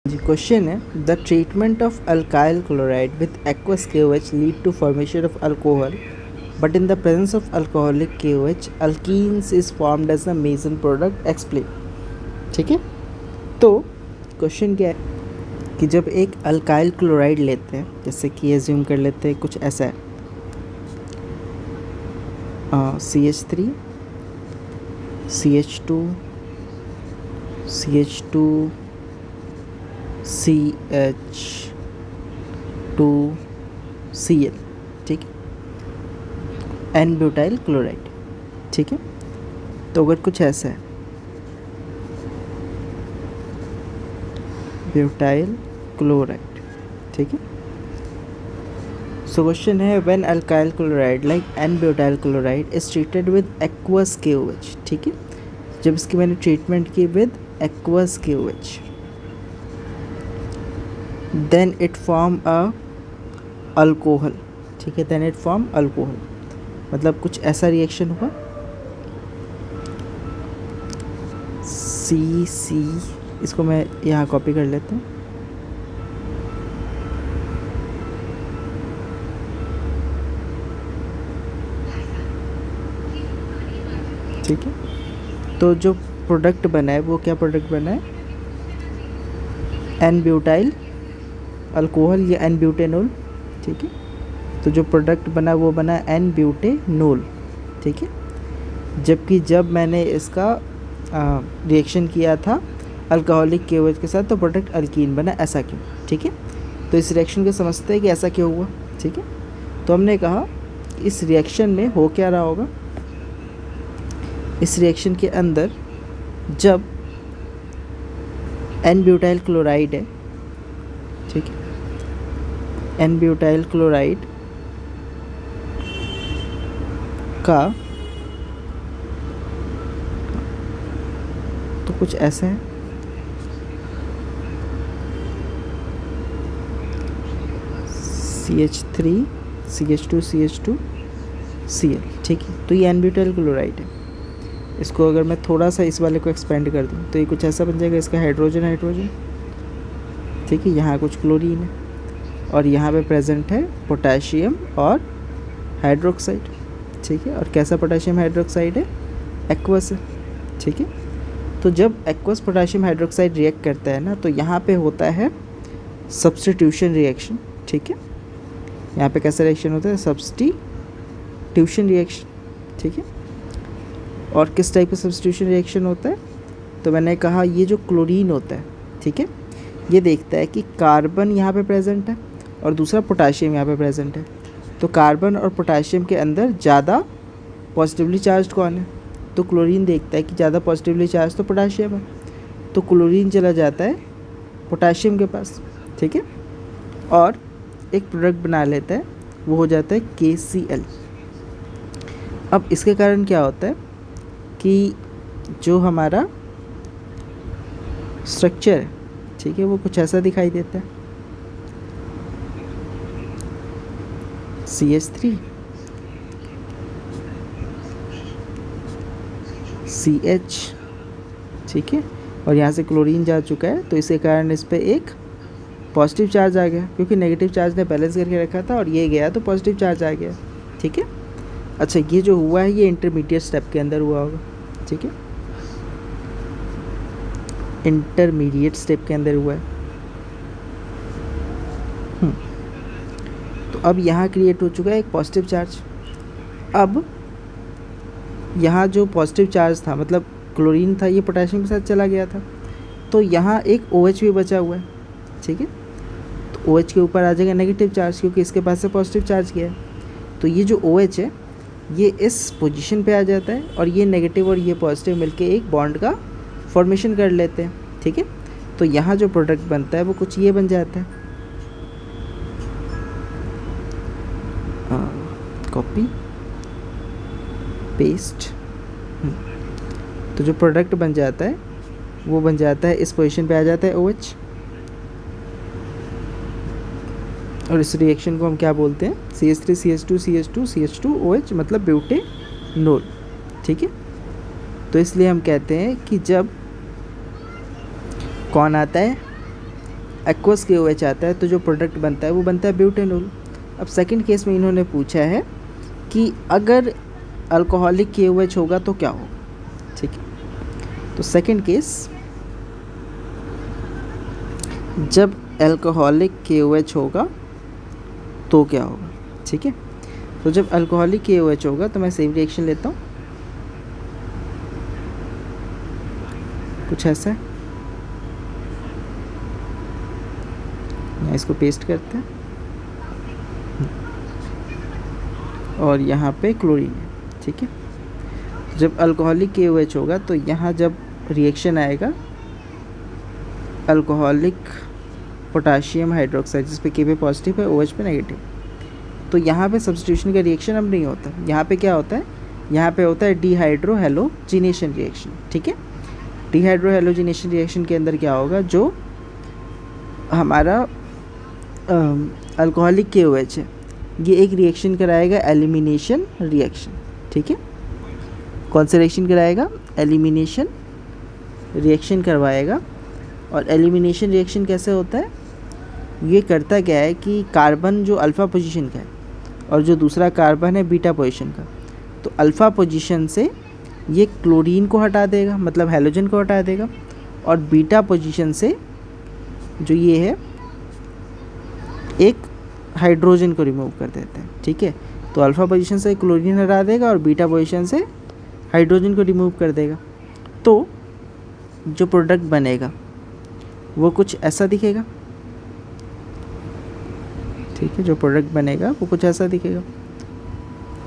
जी question है the treatment of alkyl chloride with aqueous KOH lead to formation of alcohol but in the presence of alcoholic KOH alkenes is formed as a major product explain. ठीक है, तो question क्या है कि जब एक alkyl chloride लेते हैं, जैसे कि एज्यूम कर लेते हैं कुछ ऐसा है CH3 CH2 CH2 CH2Cl, ठीक है, एन ब्यूटाइल क्लोराइड। ठीक है, तो अगर कुछ ऐसा है ब्यूटाइल क्लोराइड, ठीक है, सो क्वेश्चन है when alkyl chloride like an butyl chloride is treated with aqueous KOH। ठीक है, जब इसकी मैंने ट्रीटमेंट की with aqueous KOH then it form a alcohol। ठीक है, then it form alcohol, मतलब कुछ ऐसा रिएक्शन हुआ CC, इसको मैं यहाँ कॉपी कर लेता हूँ। ठीक है, तो जो प्रोडक्ट बना है वो क्या प्रोडक्ट बना है, एन ब्यूटाइल अल्कोहल या एन ब्यूटेनोल। ठीक है, तो जो प्रोडक्ट बना वो बना एन ब्यूटेनोल। ठीक है, जबकि जब मैंने इसका रिएक्शन किया था अल्कोहलिक KOH के साथ तो प्रोडक्ट अल्कीन बना, ऐसा क्यों। ठीक है, तो इस रिएक्शन को समझते हैं कि ऐसा क्यों हुआ। ठीक है, तो हमने कहा इस रिएक्शन में हो क्या रहा होगा, इस रिएक्शन के अंदर जब एन ब्यूटाइल क्लोराइड है, ठीक है, एन ब्यूटाइल क्लोराइड का तो कुछ ऐसा है CH3 CH2 CH2 Cl। ठीक है, तो ये एन ब्यूटाइल क्लोराइड है। इसको अगर मैं थोड़ा सा इस वाले को एक्सपेंड कर दूँ तो ये कुछ ऐसा बन जाएगा, इसका हाइड्रोजन हाइड्रोजन। ठीक है, यहाँ कुछ क्लोरीन है और यहाँ पे प्रेजेंट है पोटेशियम और हाइड्रोक्साइड। ठीक है, और कैसा पोटेशियम हाइड्रोक्साइड है, एक्वस है। ठीक है, तो जब एक्वस पोटेशियम हाइड्रोक्साइड रिएक्ट करता है ना, तो यहाँ पे होता है सब्स्टिट्यूशन रिएक्शन। ठीक है, यहाँ पे कैसा रिएक्शन होता है, सब्स्टिट्यूशन रिएक्शन। ठीक है, और किस टाइप का सब्स्टिट्यूशन रिएक्शन होता है, तो मैंने कहा ये जो क्लोरीन होता है, ठीक है, ये देखता है कि कार्बन यहाँ पे प्रेजेंट है और दूसरा पोटेशियम यहाँ पे प्रेजेंट है, तो कार्बन और पोटेशियम के अंदर ज़्यादा पॉजिटिवली चार्ज कौन है, तो क्लोरीन देखता है कि ज़्यादा पॉजिटिवली चार्ज तो पोटेशियम है, तो क्लोरीन चला जाता है पोटेशियम के पास। ठीक है, और एक प्रोडक्ट बना लेता है, वो हो जाता है KCl। अब इसके कारण क्या होता है कि जो हमारा स्ट्रक्चर है, ठीक है, वो कुछ ऐसा दिखाई देता है CH3 CH। ठीक है, और यहाँ से क्लोरीन जा चुका है, तो इसके कारण इस पर एक पॉजिटिव चार्ज आ गया, क्योंकि नेगेटिव चार्ज ने बैलेंस करके रखा था और ये गया तो पॉजिटिव चार्ज आ गया। ठीक है, अच्छा ये जो हुआ है ये इंटरमीडिएट स्टेप के अंदर हुआ होगा। ठीक है, इंटरमीडिएट स्टेप के अंदर हुआ है। तो अब यहाँ क्रिएट हो चुका है एक पॉजिटिव चार्ज। अब यहाँ जो पॉजिटिव चार्ज था, मतलब क्लोरीन था, ये पोटेशियम के साथ चला गया था, तो यहाँ एक OH भी बचा हुआ है। ठीक है, तो OH के ऊपर आ जाएगा नेगेटिव चार्ज, क्योंकि इसके पास से पॉजिटिव चार्ज गया है, तो ये जो OH है ये इस पोजीशन पे आ जाता है और ये नेगेटिव और ये पॉजिटिव मिलके एक बॉन्ड का फॉर्मेशन कर लेते हैं। ठीक है, तो यहाँ जो प्रोडक्ट बनता है वो कुछ ये बन जाता है, कॉपी पेस्ट। तो जो प्रोडक्ट बन जाता है वो बन जाता है, इस पोजीशन पे आ जाता है OH, और इस रिएक्शन को हम क्या बोलते हैं, CH3 CH2 CH2 CH2 OH, मतलब ब्यूटेनोल। ठीक है, तो इसलिए हम कहते हैं कि जब कौन आता है, एक्वस KOH आता है तो जो प्रोडक्ट बनता है वो बनता है ब्यूटेनॉल। अब सेकंड केस में इन्होंने पूछा है कि अगर अल्कोहलिक KOH होगा तो क्या होगा, ठीक है। तो सेकंड केस, जब अल्कोहलिक KOH होगा तो क्या होगा, ठीक है। तो जब अल्कोहलिक KOH होगा तो मैं सेम रिएक्शन लेता हूँ, कुछ ऐसा है, इसको पेस्ट करते हैं और यहाँ पे क्लोरीन है, ठीक है। जब अल्कोहलिक KOH होगा तो यहाँ जब रिएक्शन आएगा अल्कोहलिक पोटाशियम हाइड्रोक्साइड, जिस पे K पे पॉजिटिव है OH पे नेगेटिव, तो यहाँ पे सब्स्टिट्यूशन का रिएक्शन अब नहीं होता। यहाँ पे क्या होता है, यहाँ पे होता है डिहाइड्रो हैलोजिनेशन रिएक्शन, ठीक है। डिहाइड्रो हैलोजिनेशन रिएक्शन के अंदर क्या होगा, जो हमारा अल्कोहलिक KOH है ये एक रिएक्शन कराएगा एलिमिनेशन रिएक्शन, ठीक है। कौन सा रिएक्शन कराएगा, एलिमिनेशन रिएक्शन करवाएगा। और एलिमिनेशन रिएक्शन कैसे होता है, ये करता क्या है कि कार्बन जो अल्फ़ा पोजीशन का है और जो दूसरा कार्बन है बीटा पोजीशन का, तो अल्फ़ा पोजीशन से ये क्लोरीन को हटा देगा, मतलब हैलोजन को हटा देगा, और बीटा पोजीशन से जो ये है एक हाइड्रोजन को रिमूव कर देते हैं, ठीक है। तो अल्फ़ा पोजीशन से क्लोरीन हटा देगा और बीटा पोजीशन से हाइड्रोजन को रिमूव कर देगा। तो जो प्रोडक्ट बनेगा वो कुछ ऐसा दिखेगा, ठीक है। जो प्रोडक्ट बनेगा वो कुछ ऐसा दिखेगा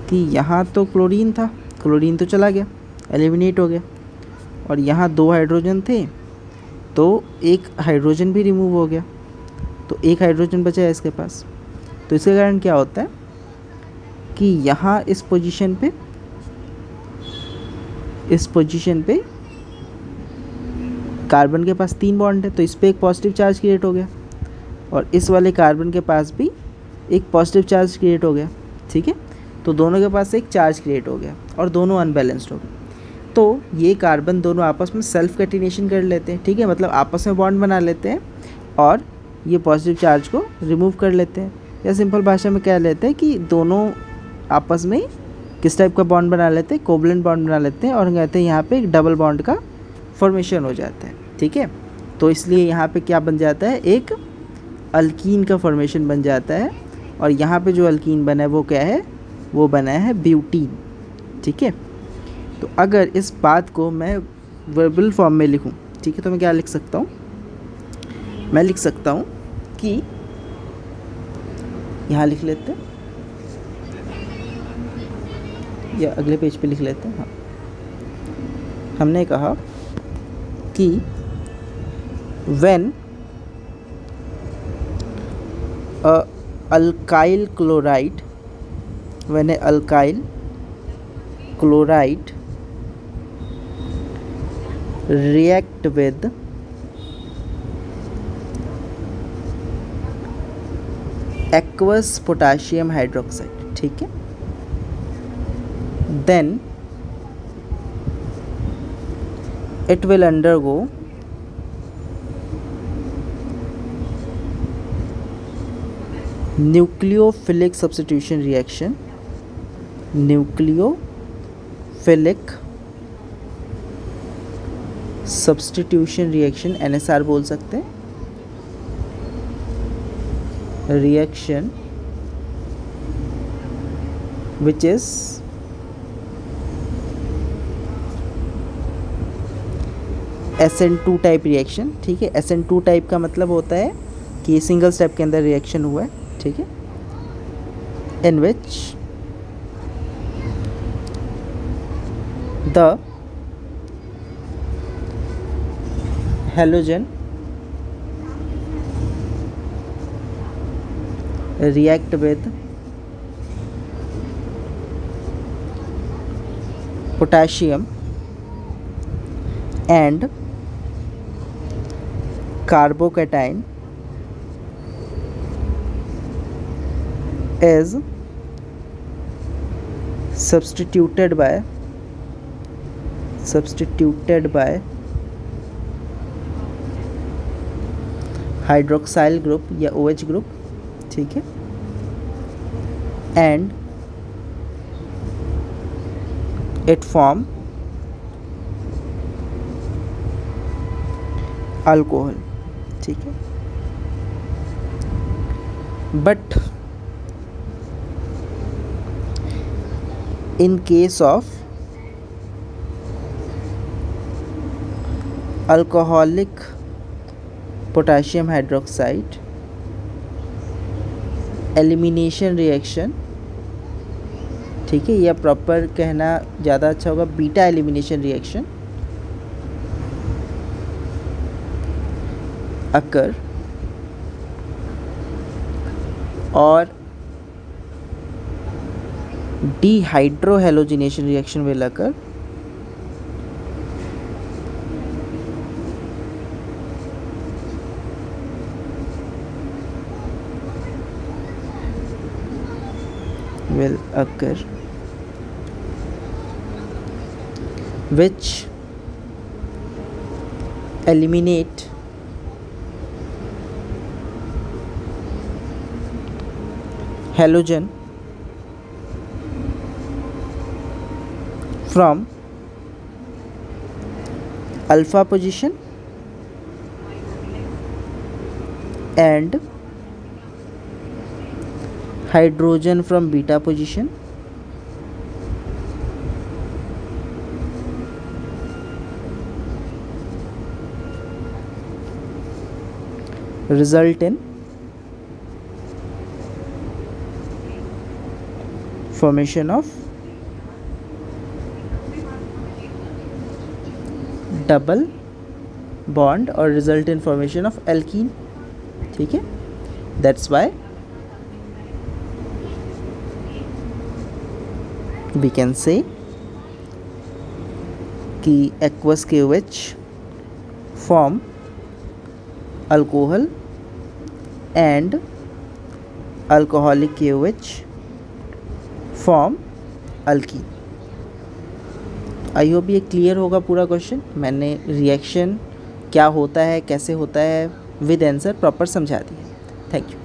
कि यहाँ तो क्लोरीन था, क्लोरीन तो चला गया, एलिमिनेट हो गया, और यहाँ 2 हाइड्रोजन थे तो एक हाइड्रोजन भी रिमूव हो गया, तो एक हाइड्रोजन बचा है इसके पास। तो इसके कारण क्या होता है कि यहाँ इस पोजीशन पे कार्बन के पास 3 बॉन्ड है, तो इस पे एक पॉजिटिव चार्ज क्रिएट हो गया, और इस वाले कार्बन के पास भी एक पॉजिटिव चार्ज क्रिएट हो गया, ठीक है। तो दोनों के पास एक चार्ज क्रिएट हो गया और दोनों अनबैलेंस्ड हो गए। तो ये कार्बन दोनों आपस में सेल्फ कैटिनेशन कर लेते हैं, ठीक है, मतलब आपस में बॉन्ड बना लेते हैं और ये पॉजिटिव चार्ज को रिमूव कर लेते हैं। या सिंपल भाषा में कह लेते हैं कि दोनों आपस में किस टाइप का बॉन्ड बना लेते हैं, कोवलेंट बॉन्ड बना लेते हैं, और कहते हैं यहाँ पे एक डबल बॉन्ड का फॉर्मेशन हो जाता है, ठीक है। तो इसलिए यहाँ पे क्या बन जाता है, एक अल्कीन का फॉर्मेशन बन जाता है, और यहाँ पे जो अल्कीन बना है वो क्या है, वो बना है ब्यूटीन, ठीक है। तो अगर इस बात को मैं वर्बल फॉर्म में लिखूँ, ठीक है, तो मैं क्या लिख सकता हूँ, मैं लिख सकता हूँ कि यहाँ लिख लेते हैं या अगले पेज पे लिख लेते हैं। हाँ, हमने कहा कि when alkyl chloride react with aqueous potassium hydroxide, ठीक है, then it will undergo nucleophilic substitution reaction, NSR बोल सकते हैं, reaction which is SN2 type reaction, ठीक है। SN2 टाइप का मतलब होता है कि सिंगल स्टेप के अंदर रिएक्शन हुआ है, ठीक है, in which the halogen react with potassium and carbocation is substituted by hydroxyl group या OH ग्रुप, ठीक है, एंड इट फॉर्म अल्कोहल, ठीक है। But in case of alcoholic potassium hydroxide elimination reaction, ठीक है, या प्रॉपर कहना ज़्यादा अच्छा होगा बीटा एलिमिनेशन रिएक्शन अकर और dehydrohalogenation reaction will occur which eliminate halogen from alpha position and hydrogen from beta position, result in formation of double bond और result in formation of alkene, ठीक है। That's why we can say कि aqueous KOH form alcohol and alcoholic KOH form alkene. I hope ये clear होगा पूरा question. मैंने reaction क्या होता है, कैसे होता है, विद आंसर प्रॉपर समझा दिया। Thank you.